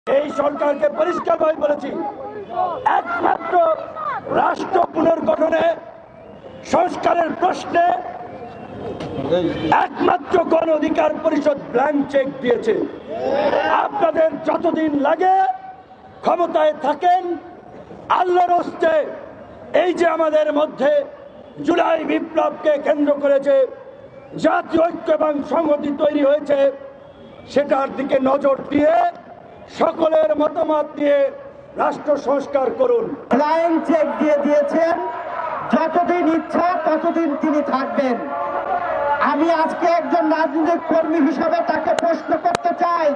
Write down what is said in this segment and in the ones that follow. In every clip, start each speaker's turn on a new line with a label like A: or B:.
A: এই সরকারকে পরিষ্কারভাবে বলেছি, একমাত্র রাষ্ট্র পুনর্গঠনে সংস্কারের প্রশ্নে একমাত্র গণ অধিকার পরিষদ ব্ল্যাঙ্ক চেক দিয়েছে। আপনাদের যতদিন লাগে ক্ষমতায় থাকেন, আল্লাহর হস্তে এই যে আমাদের মধ্যে জুলাই বিপ্লবকে কেন্দ্র করেছে জাতীয় ঐক্য এবং সংহতি তৈরি হয়েছে, সেটার দিকে নজর দিয়ে সকলের মতামত দিয়ে রাষ্ট্র সংস্কার করুন।
B: ব্ল্যাঙ্ক চেক দিয়ে দিয়েছেন, যতদিন ইচ্ছা ততদিন তিনি থাকবেন। আমি আজকে একজন রাজনৈতিক কর্মী হিসেবে তাকে প্রশ্ন করতে চাই,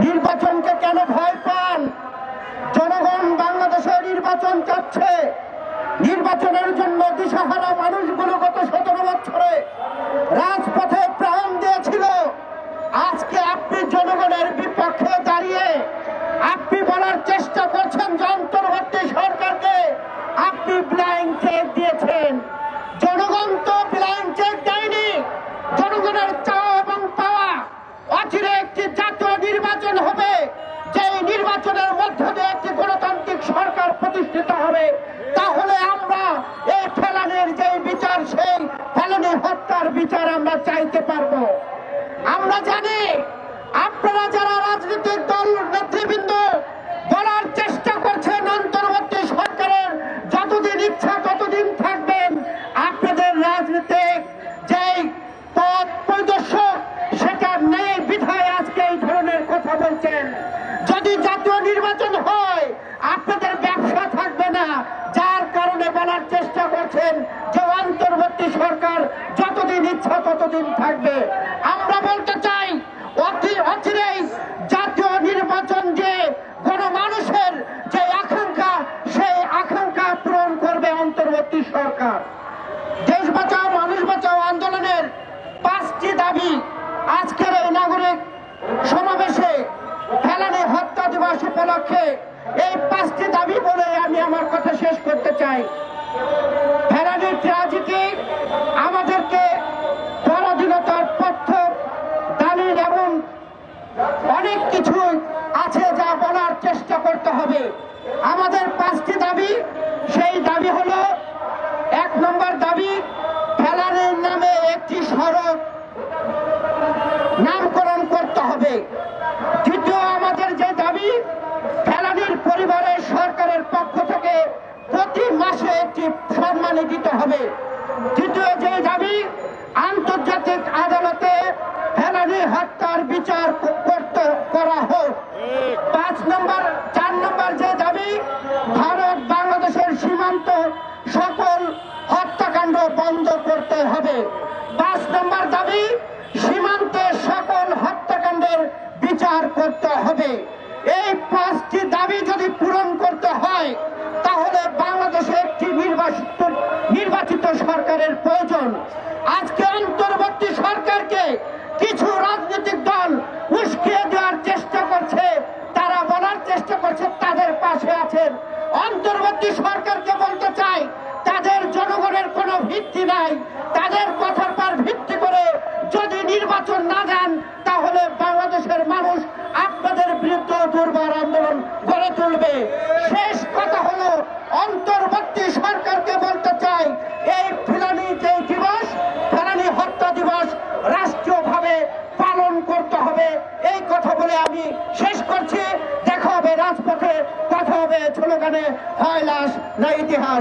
B: নির্বাচনকে কেন ভয় পান? জনগণ বাংলাদেশে নির্বাচন চাচ্ছে। নির্বাচনের জন্য দিশাহারা মানুষগুলো গত 17 বছরে রাজপথে প্রাণ দিয়েছিল। আজকে আপনি জনগণের বিপক্ষে দাঁড়িয়ে আপনি বলার চেষ্টা করছেন যে অন্তর্বর্তী সরকারকে আপনি ব্ল্যাঙ্ক চেক দিয়েছেন। জনগণ তো ব্ল্যাঙ্ক চেক দেয়নি। জনগণের চাওয়া এবং পাওয়া অচিরে একটি জাতীয় নির্বাচন হবে, যে নির্বাচনের মধ্য দিয়ে একটি গণতান্ত্রিক সরকার প্রতিষ্ঠিত হবে। তাহলে আমরা এই ফেলানির যে বিচার, সেই ফেলানি হত্যার বিচার আমরা চাইতে পারবো। আমরা জানি আপনারা যারা রাজনৈতিক দল নেতৃবৃন্দ বলার চেষ্টা করছেন অন্তর্বর্তী সরকারের যতদিন ইচ্ছা ততদিন থাকবেন, আপনাদের রাজনৈতিক যেই পথ পরিদর্শক সেটা নেই বিধায় আজকে এই ধরনের কথা বলছেন। যদি জাতীয় নির্বাচন হয় আপনাদের ব্যবসা থাকবে না, যার কারণে বলার চেষ্টা করছেন যে অন্তর্বর্তী সরকার যতদিন ইচ্ছা ততদিন থাকবে। আমরা বলতে চাই অচিরেই জাতীয় নির্বাচন যে গণমানুষের যে আকাঙ্ক্ষা, সেই আকাঙ্ক্ষা পূরণ করবে অন্তর্বর্তী সরকার। দেশ বাঁচাও মানুষ বাঁচাও আন্দোলনের 5টি দাবি আজকের এই নাগরিক সমাবেশে ফেলানি হত্যা দিবস উপলক্ষে এই 5টি দাবি বলে আমি আমার কথা শেষ করতে চাই। ফেলানির ট্র্যাজেডি আমাদেরকে পরাধীনতার পথ দালিল এবং অনেক কিছু আছে যা বলার চেষ্টা করতে হবে। আমাদের 5টি দাবি, সেই দাবি হলো, 1 নম্বর দাবি, ফেলানির নামে একটি সড়ক নামকরণ করতে হবে। দ্বিতীয় আমাদের যে দাবি, ফেলানির পরিবারের সরকারের পক্ষ থেকে প্রতি মাসে একটি সম্মানী দিতে হবে। তৃতীয় যে দাবি, আন্তর্জাতিক আদালতে ফেলানি হত্যার বিচার করা হোক। 4 নম্বর যে দাবি, ভারত বাংলাদেশের সীমান্ত সকল হত্যাকাণ্ড বন্ধ করতে হবে। 5 নম্বর দাবি, সীমান্তে সকল হত্যাকাণ্ডের বিচার করতে হবে। এই 5টি দাবি যদি পূরণ করতে হয় তাহলে বাংলাদেশে একটি নির্বাচিত সরকারের প্রয়োজন। আজকে অন্তর্বর্তী সরকারকে কিছু রাজনৈতিক দল উস্কিয়ে দেওয়ার চেষ্টা করছে, তারা বলার চেষ্টা করছে তাদের পাশে আছেন। অন্তর্বর্তী সরকারকে বলতে চাই, তাদের জনগণের কোনো ভিত্তি নাই। তাদের কথার পর ভিত্তি করে যদি নির্বাচন না দেন তাহলে বাংলাদেশের মানুষ আপনাদের বিরুদ্ধে দুর্বার আন্দোলন গড়ে তুলবে। শেষ কথা হলো, অন্তর্বর্তী সরকারকে বলতে চাই, এই ফেলানি যে দিবস, ফেলানি হত্যা দিবস রাষ্ট্রীয়ভাবে পালন করতে হবে। এই কথা বলে আমি শেষ করছি। দেখা হবে রাজপথে, কথা হবে স্লোগানে, হয় লাশ না ইতিহাস।